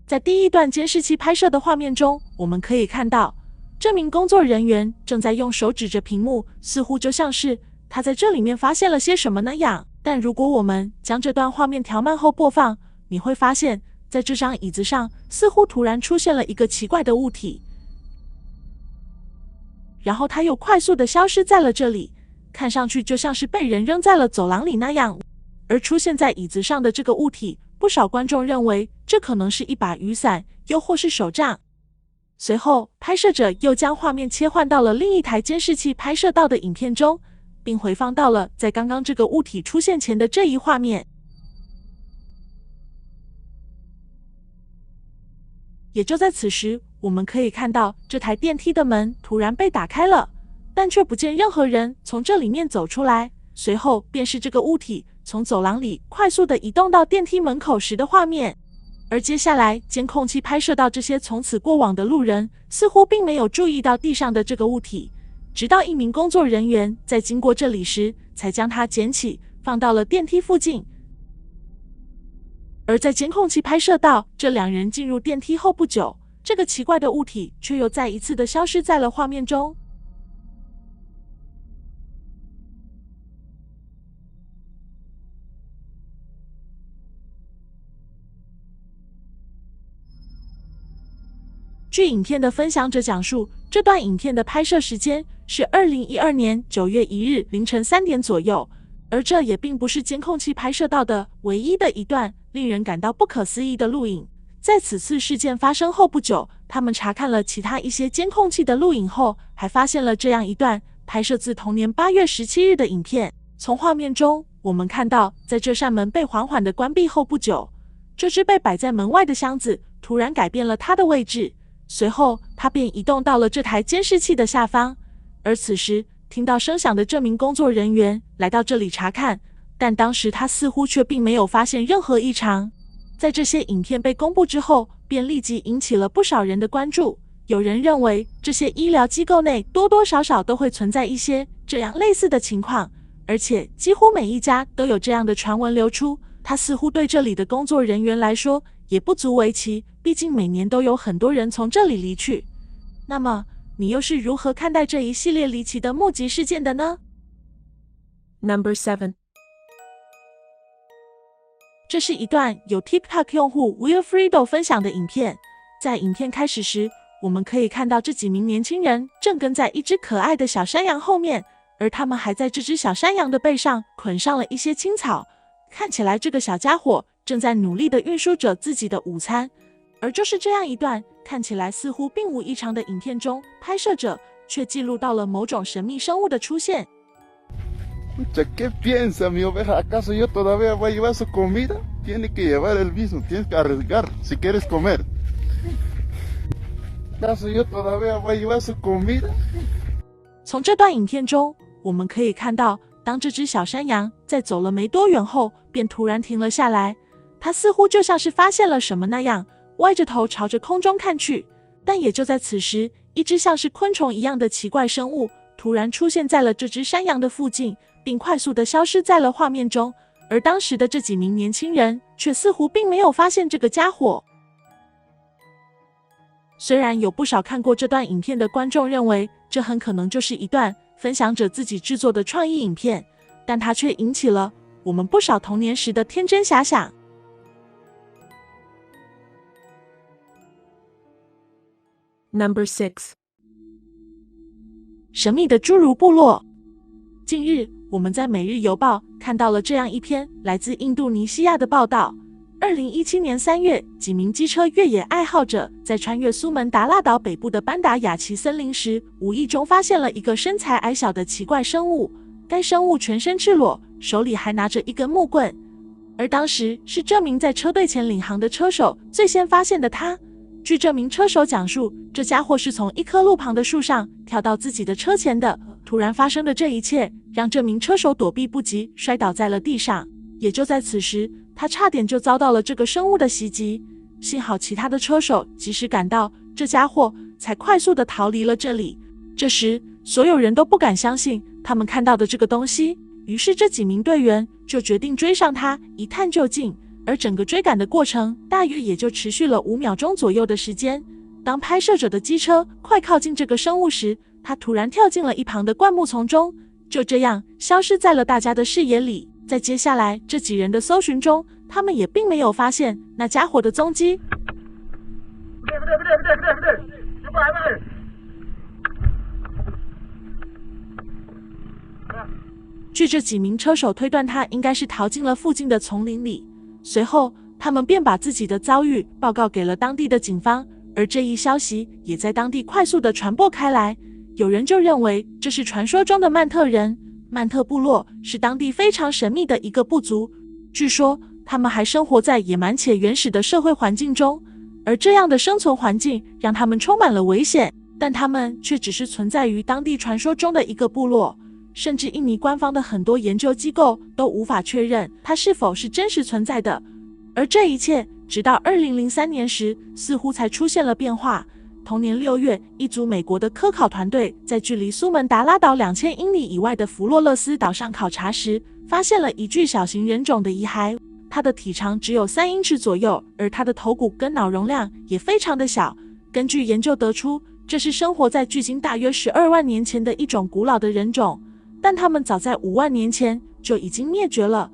在第一段监视器拍摄的画面中，我们可以看到这名工作人员正在用手指着屏幕，似乎就像是他在这里面发现了些什么那样。但如果我们将这段画面调慢后播放，你会发现在这张椅子上似乎突然出现了一个奇怪的物体，然后它又快速地消失在了这里，看上去就像是被人扔在了走廊里那样。而出现在椅子上的这个物体，不少观众认为这可能是一把雨伞，又或是手杖。随后，拍摄者又将画面切换到了另一台监视器拍摄到的影片中，并回放到了在刚刚这个物体出现前的这一画面。也就在此时，我们可以看到这台电梯的门突然被打开了，但却不见任何人从这里面走出来。随后便是这个物体从走廊里快速地移动到电梯门口时的画面。而接下来，监控器拍摄到这些从此过往的路人似乎并没有注意到地上的这个物体，直到一名工作人员在经过这里时，才将它捡起，放到了电梯附近。而在监控器拍摄到这2人进入电梯后不久，这个奇怪的物体却又再一次的消失在了画面中。据影片的分享者讲述，这段影片的拍摄时间是2012年9月1日凌晨3点左右，而这也并不是监控器拍摄到的唯一的一段令人感到不可思议的录影。在此次事件发生后不久，他们查看了其他一些监控器的录影后，还发现了这样一段拍摄自同年8月17日的影片。从画面中，我们看到，在这扇门被缓缓地关闭后不久，这只被摆在门外的箱子突然改变了它的位置。随后，它便移动到了这台监视器的下方。而此时，听到声响的这名工作人员来到这里查看，但当时他似乎却并没有发现任何异常。在这些影片被公布之后，便立即引起了不少人的关注。有人认为，这些医疗机构内多多少少都会存在一些这样类似的情况，而且几乎每一家都有这样的传闻流出。它似乎对这里的工作人员来说也不足为奇，毕竟每年都有很多人从这里离去。那么，你又是如何看待这一系列离奇的目击事件的呢？ Number 7. 这是一段由 TikTok 用户 Wilfredo 分享的影片。在影片开始时，我们可以看到这几名年轻人正跟在一只可爱的小山羊后面，而他们还在这只小山羊的背上捆上了一些青草。看起来这个小家伙正在努力地运输着自己的午餐。而就是这样一段看起来似乎并无异常的影片中，拍摄者却记录到了某种神秘生物的出现。Pucha, ¿qué piensa mi oveja? ¿Acaso yo todavía voy a llevar su comida? tiene que llevar el mismo, tienes que arriesgar si quieres comer. ¿Acaso yo todavía voy a llevar su comida？ 从这段影片中，我们可以看到，当这只小山羊在走了没多远后，便突然停了下来。它似乎就像是发现了什么那样，歪着头朝着空中看去。但也就在此时，一只像是昆虫一样的奇怪生物突然出现在了这只山羊的附近，并快速地消失在了画面中。而当时的这几名年轻人却似乎并没有发现这个家伙。虽然有不少看过这段影片的观众认为这很可能就是一段分享者自己制作的创意影片，但它却引起了我们不少童年时的天真遐想。Number 6. 神秘的侏儒部落。近日，我们在《每日邮报》看到了这样一篇来自印度尼西亚的报道。2017年3月，几名机车越野爱好者在穿越苏门答腊岛北部的班达雅奇森林时，无意中发现了一个身材矮小的奇怪生物。该生物全身赤裸，手里还拿着一根木棍。而当时是这名在车队前领航的车手最先发现的他。据这名车手讲述，这家伙是从一棵路旁的树上跳到自己的车前的。突然发生的这一切，让这名车手躲避不及，摔倒在了地上。也就在此时，他差点就遭到了这个生物的袭击。幸好其他的车手及时赶到，这家伙才快速地逃离了这里。这时，所有人都不敢相信他们看到的这个东西，于是这几名队员就决定追上他，一探究竟。而整个追赶的过程大约也就持续了5秒钟左右的时间。当拍摄者的机车快靠近这个生物时，他突然跳进了一旁的灌木丛中，就这样消失在了大家的视野里。在接下来这几人的搜寻中，他们也并没有发现那家伙的踪迹。据这几名车手推断，他应该是逃进了附近的丛林里。随后，他们便把自己的遭遇报告给了当地的警方，而这一消息也在当地快速地传播开来。有人就认为这是传说中的曼特人。曼特部落是当地非常神秘的一个部族，据说他们还生活在野蛮且原始的社会环境中，而这样的生存环境让他们充满了危险，但他们却只是存在于当地传说中的一个部落。甚至印尼官方的很多研究机构都无法确认它是否是真实存在的。而这一切直到2003年时似乎才出现了变化。同年6月，一组美国的科考团队在距离苏门答腊岛2000英里以外的弗洛勒斯岛上考察时，发现了一具小型人种的遗骸。它的体长只有3英尺左右，而它的头骨跟脑容量也非常的小。根据研究得出，这是生活在距今大约12万年前的一种古老的人种，但他们早在5万年前就已经灭绝了。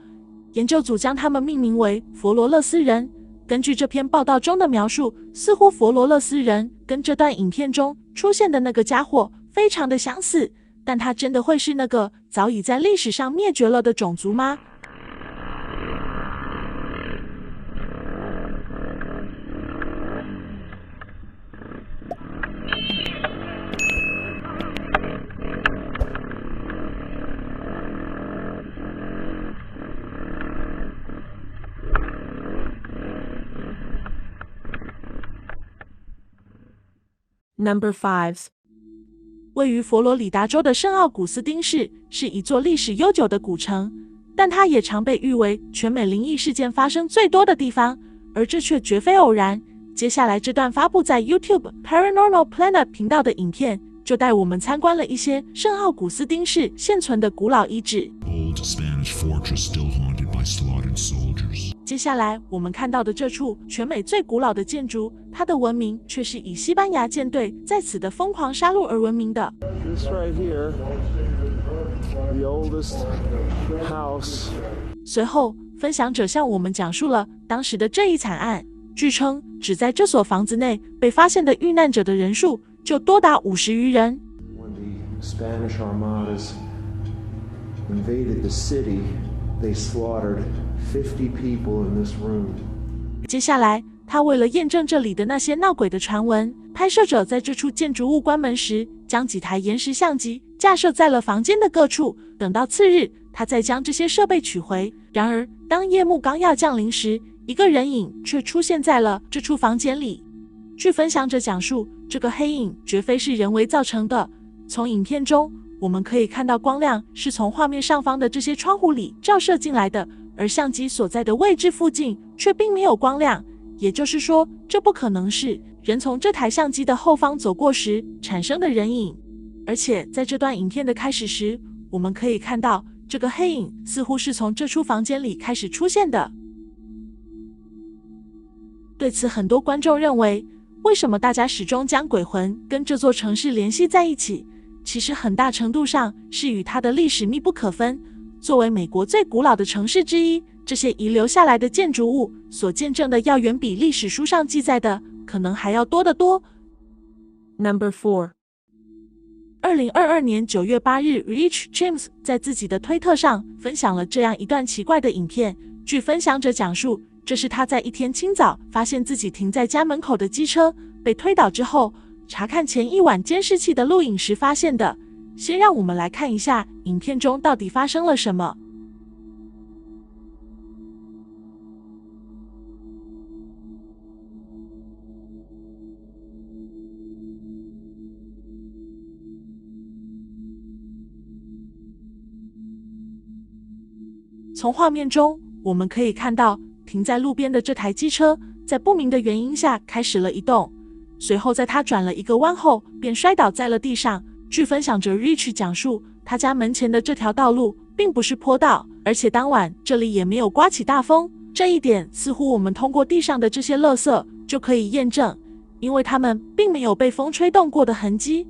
研究组将他们命名为佛罗勒斯人。根据这篇报道中的描述，似乎佛罗勒斯人跟这段影片中出现的那个家伙非常的相似，但他真的会是那个早已在历史上灭绝了的种族吗？Number 5. 位于佛罗里达州的圣奥古斯丁市是一座历史悠久的古城，但它也常被誉为全美灵异事件发生最多的地方，而这却绝非偶然。接下来这段发布在 YouTube Paranormal Planet 频道的影片，就带我们参观了一些圣奥古斯丁市现存的古老遗址。Old Spanish fortress still haunted by slaughtered soldiers. 接下来我们看到的这处全美最古老的建筑，它的闻名却是以西班牙舰队在此的疯狂杀戮而闻名的。This right here, the oldest house. 随后，分享者向我们讲述了当时的这一惨案。据称，只在这所房子内被发现的遇难者的人数就多达50余人。When the Spanish armadas invaded the city, they slaughtered 50 people in this room. 接下来，他为了验证这里的那些闹鬼的传闻，拍摄者在这处建筑物关门时，将几台延时相机架设在了房间的各处。等到次日，他再将这些设备取回。然而，当夜幕刚要降临时，一个人影却出现在了这处房间里。据分享者讲述，这个黑影绝非是人为造成的。从影片中，我们可以看到光亮是从画面上方的这些窗户里照射进来的，而相机所在的位置附近却并没有光亮。也就是说，这不可能是人从这台相机的后方走过时产生的人影。而且在这段影片的开始时，我们可以看到这个黑影似乎是从这处房间里开始出现的。对此，很多观众认为，为什么大家始终将鬼魂跟这座城市联系在一起？其实很大程度上是与它的历史密不可分。作为美国最古老的城市之一，这些遗留下来的建筑物所见证的要远比历史书上记载的可能还要多得多。Number 4。2022年9月8日 ，Rich James 在自己的推特上分享了这样一段奇怪的影片。据分享者讲述，这是他在一天清早发现自己停在家门口的机车被推倒之后，查看前一晚监视器的录影时发现的。先让我们来看一下影片中到底发生了什么。从画面中，我们可以看到停在路边的这台机车在不明的原因下开始了移动，随后在它转了一个弯后便摔倒在了地上。据分享者 Rich 讲述，他家门前的这条道路并不是坡道，而且当晚这里也没有刮起大风。这一点似乎我们通过地上的这些垃圾就可以验证，因为它们并没有被风吹动过的痕迹。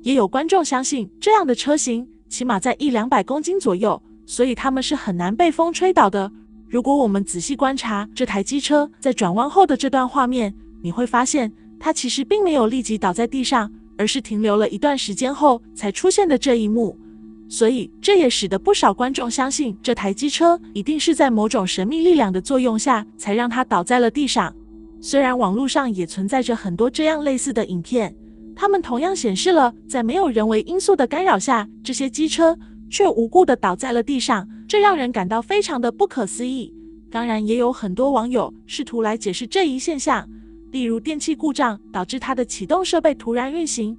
也有观众相信，这样的车型起码在100-200公斤左右，所以它们是很难被风吹倒的。如果我们仔细观察这台机车在转弯后的这段画面，你会发现它其实并没有立即倒在地上，而是停留了一段时间后才出现的这一幕。所以这也使得不少观众相信，这台机车一定是在某种神秘力量的作用下才让它倒在了地上。虽然网络上也存在着很多这样类似的影片，它们同样显示了在没有人为因素的干扰下，这些机车却无故地倒在了地上，这让人感到非常的不可思议。当然，也有很多网友试图来解释这一现象，例如电器故障导致它的启动设备突然运行，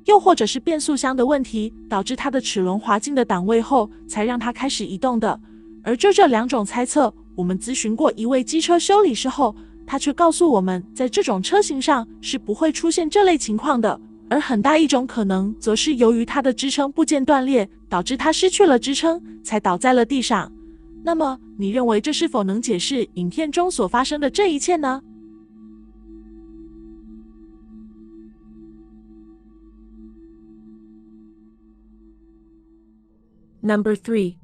又或者是变速箱的问题导致它的齿轮滑进的档位后才让它开始移动的。而就这两种猜测，我们咨询过一位机车修理师后，他却告诉我们，在这种车型上是不会出现这类情况的。而很大一种可能则是由于它的支撑部件断裂，导致它失去了支撑，才倒在了地上。那么，你认为这是否能解释影片中所发生的这一切呢？Number 3。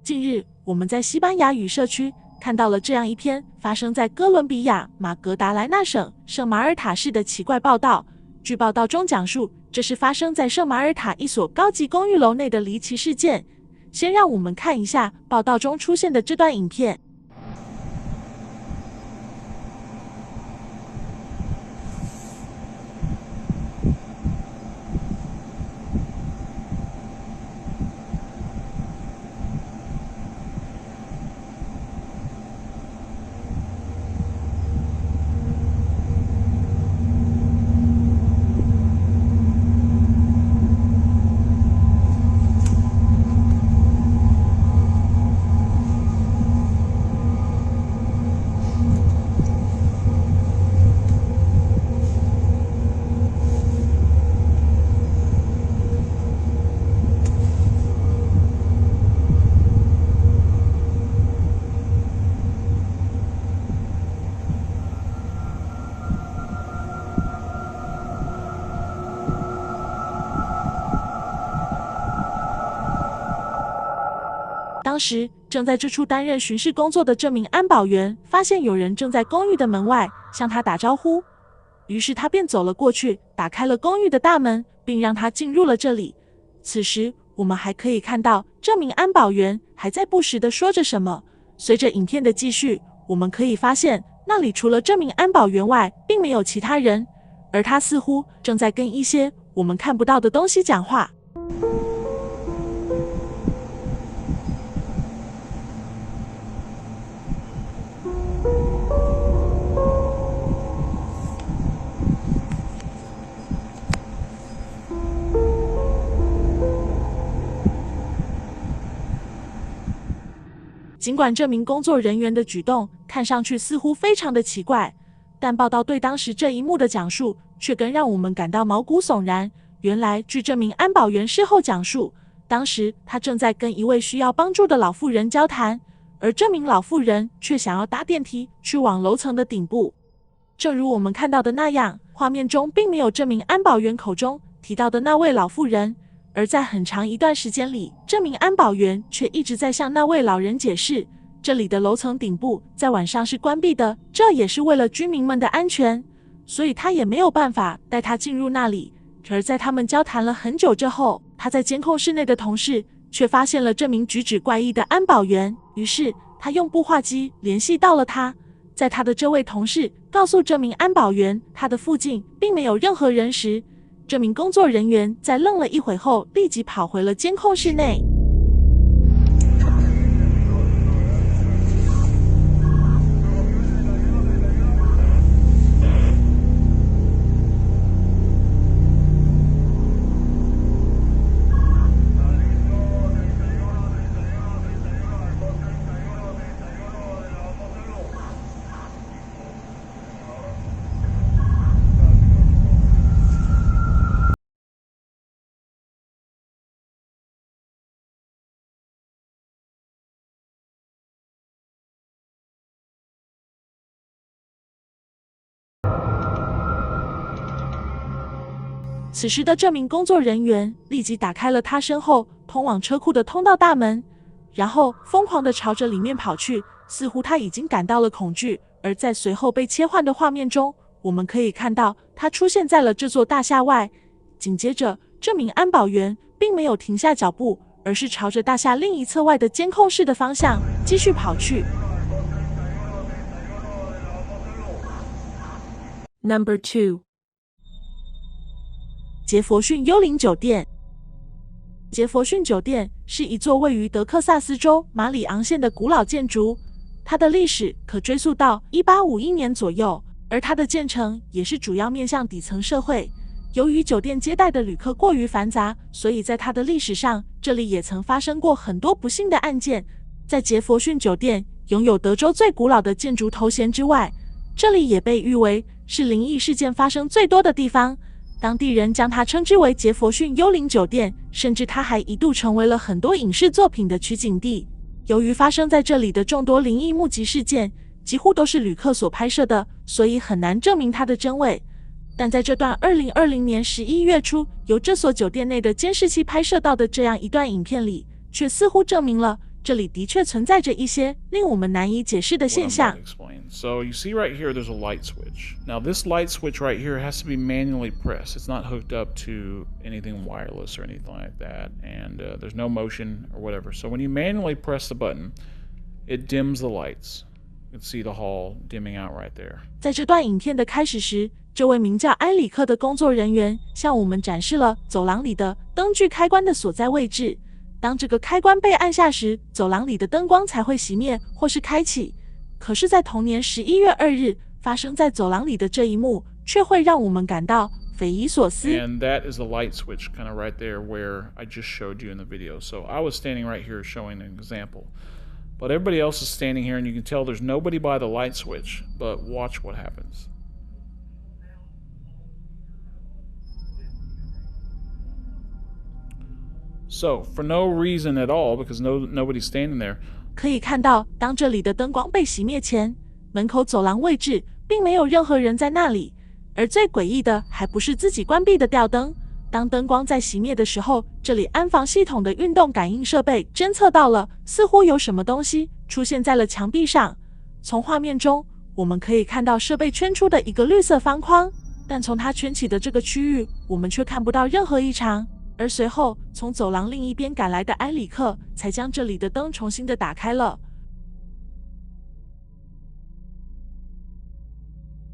近日，我们在西班牙语社区看到了这样一篇发生在哥伦比亚马格达莱纳省圣马尔塔市的奇怪报道。据报道中讲述，这是发生在圣马尔塔一所高级公寓楼内的离奇事件。先让我们看一下报道中出现的这段影片。当时正在这处担任巡视工作的这名安保员发现有人正在公寓的门外向他打招呼，于是他便走了过去，打开了公寓的大门，并让他进入了这里。此时我们还可以看到这名安保员还在不时地说着什么。随着影片的继续，我们可以发现那里除了这名安保员外并没有其他人，而他似乎正在跟一些我们看不到的东西讲话。尽管这名工作人员的举动看上去似乎非常的奇怪，但报道对当时这一幕的讲述却更让我们感到毛骨悚然。原来，据这名安保员事后讲述，当时他正在跟一位需要帮助的老妇人交谈，而这名老妇人却想要搭电梯去往楼层的顶部。正如我们看到的那样，画面中并没有这名安保员口中提到的那位老妇人，而在很长一段时间里，这名安保员却一直在向那位老人解释，这里的楼层顶部在晚上是关闭的，这也是为了居民们的安全，所以他也没有办法带他进入那里。而在他们交谈了很久之后，他在监控室内的同事却发现了这名举止怪异的安保员，于是他用步话机联系到了他。在他的这位同事告诉这名安保员他的附近并没有任何人时，这名工作人员在愣了一会后立即跑回了监控室内。此时的这名工作人员立即打开了他身后通往车库的通道大门，然后疯狂地朝着里面跑去，似乎他已经感到了恐惧。而在随后被切换的画面中，我们可以看到他出现在了这座大厦外。紧接着，这名安保员并没有停下脚步，而是朝着大厦另一侧外的监控室的方向继续跑去。Number 2. 杰佛逊幽灵酒店。杰佛逊酒店是一座位于德克萨斯州马里昂县的古老建筑，它的历史可追溯到1851年左右，而它的建成也是主要面向底层社会。由于酒店接待的旅客过于繁杂，所以在它的历史上，这里也曾发生过很多不幸的案件。在杰佛逊酒店拥有德州最古老的建筑头衔之外，这里也被誉为是灵异事件发生最多的地方。当地人将它称之为杰佛逊幽灵酒店，甚至它还一度成为了很多影视作品的取景地。由于发生在这里的众多灵异目击事件几乎都是旅客所拍摄的，所以很难证明它的真伪。但在这段2020年11月初由这所酒店内的监视器拍摄到的这样一段影片里，却似乎证明了这里的确存在着一些令我们难以解释的现象。So you see right here, there's a light switch. Now this light switch right here has to be manually pressed. It's not hooked up to anything wireless or anything like that, and there's no motion or whatever. So when you manually press the button, it dims the lights. You can see the hall dimming out right there. 在这段影片的开始时，这位名叫埃里克的工作人员向我们展示了走廊里的灯具开关的所在位置。当这个开关被按下时，走廊里的灯光才会熄灭或是开启。可是，在同年11月2日发生在走廊里的这一幕，却会让我们感到匪夷所思。And that is the light switch kind of right there where I just showed you in the video. So I was standing right here showing an example. But everybody else is standing here and you can tell there's nobody by the light switch. But watch what happens. So, for no reason at all, because nobody's standing there, 可以看到，当这里的灯光被熄灭前，门口走廊位置并没有任何人在那里。而最诡异的还不是自己关闭的吊灯，当灯光在熄灭的时候，这里安防系统的运动感应设备侦测到了，似乎有什么东西出现在了墙壁上。从画面中，我们可以看到设备圈出的一个绿色方框，但从它圈起的这个区域，我们却看不到任何异常。而随后，从走廊另一边赶来的埃里克才将这里的灯重新的打开了。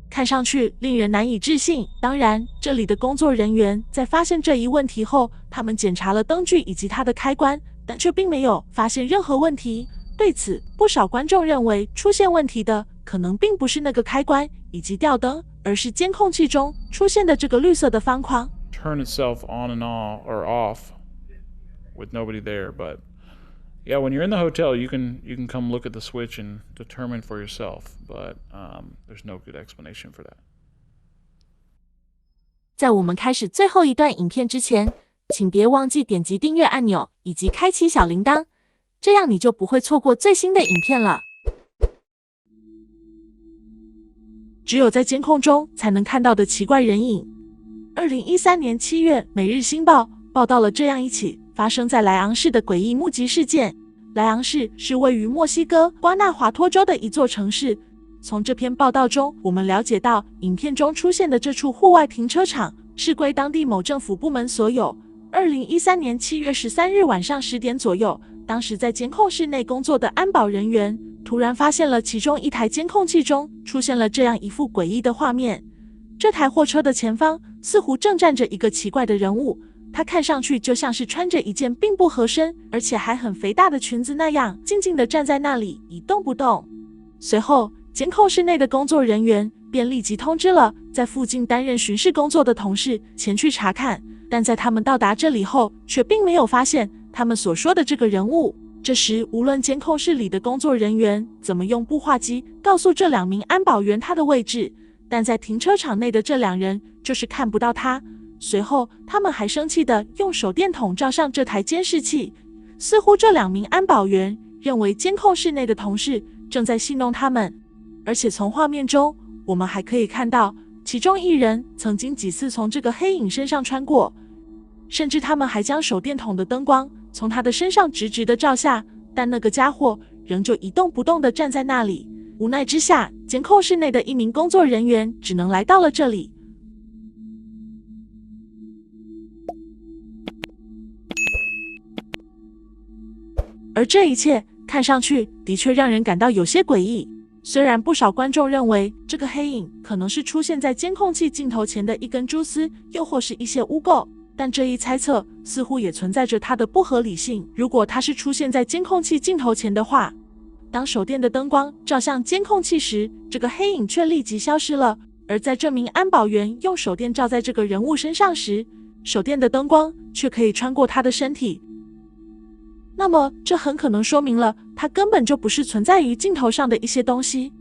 看上去令人难以置信。当然，这里的工作人员在发现这一问题后，他们检查了灯具以及它的开关，但却并没有发现任何问题。对此，不少观众认为出现问题的可能并不是那个开关以及吊灯，而是监控器中出现的这个绿色的方框。turn itself on and off with nobody there, but Yeah, when you're in the hotel, you can come look at the switch and determine for yourself, but there's no good explanation for that. 在我们开始最后一段影片之前，请别忘记点击订阅按钮以及开启小铃铛，这样你就不会错过最新的影片了。只有在监控中才能看到的奇怪人影。2013年7月，《每日新报》报道了这样一起发生在莱昂市的诡异目击事件。莱昂市是位于墨西哥瓜纳华托州的一座城市。从这篇报道中，我们了解到，影片中出现的这处户外停车场是归当地某政府部门所有。2013年7月13日晚上10点左右，当时在监控室内工作的安保人员突然发现了其中一台监控器中出现了这样一幅诡异的画面。这台货车的前方似乎正站着一个奇怪的人物，他看上去就像是穿着一件并不合身而且还很肥大的裙子那样，静静地站在那里一动不动。随后，监控室内的工作人员便立即通知了在附近担任巡视工作的同事前去查看，但在他们到达这里后，却并没有发现他们所说的这个人物。这时，无论监控室里的工作人员怎么用步话机告诉这2名安保员他的位置，但在停车场内的这2人就是看不到他。随后，他们还生气地用手电筒照上这台监视器，似乎这2名安保员认为监控室内的同事正在戏弄他们。而且从画面中，我们还可以看到其中1人曾经几次从这个黑影身上穿过，甚至他们还将手电筒的灯光从他的身上直直地照下，但那个家伙仍旧一动不动地站在那里。无奈之下，监控室内的1名工作人员只能来到了这里。而这一切看上去的确让人感到有些诡异。虽然不少观众认为这个黑影可能是出现在监控器镜头前的一根蛛丝，又或是一些污垢，但这一猜测似乎也存在着它的不合理性。如果它是出现在监控器镜头前的话，当手电的灯光照向监控器时，这个黑影却立即消失了。而在这名安保员用手电照在这个人物身上时，手电的灯光却可以穿过他的身体。那么，这很可能说明了它根本就不是存在于镜头上的一些东西，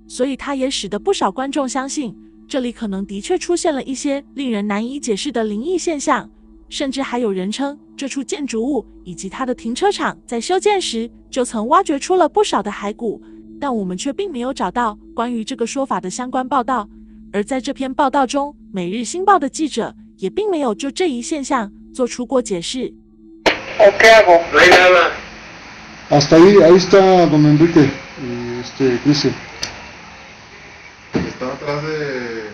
所以它也使得不少观众相信，这里可能的确出现了一些令人难以解释的灵异现象。甚至还有人称，这处建筑物以及它的停车场在修建时就曾挖掘出了不少的骸骨，但我们却并没有找到关于这个说法的相关报道。而在这篇报道中，《每日新报》的记者也并没有就这一现象做出过解释。¿Qué hago? No hay nada. Hasta ahí está don Enrique y Cristian. Está atrás de...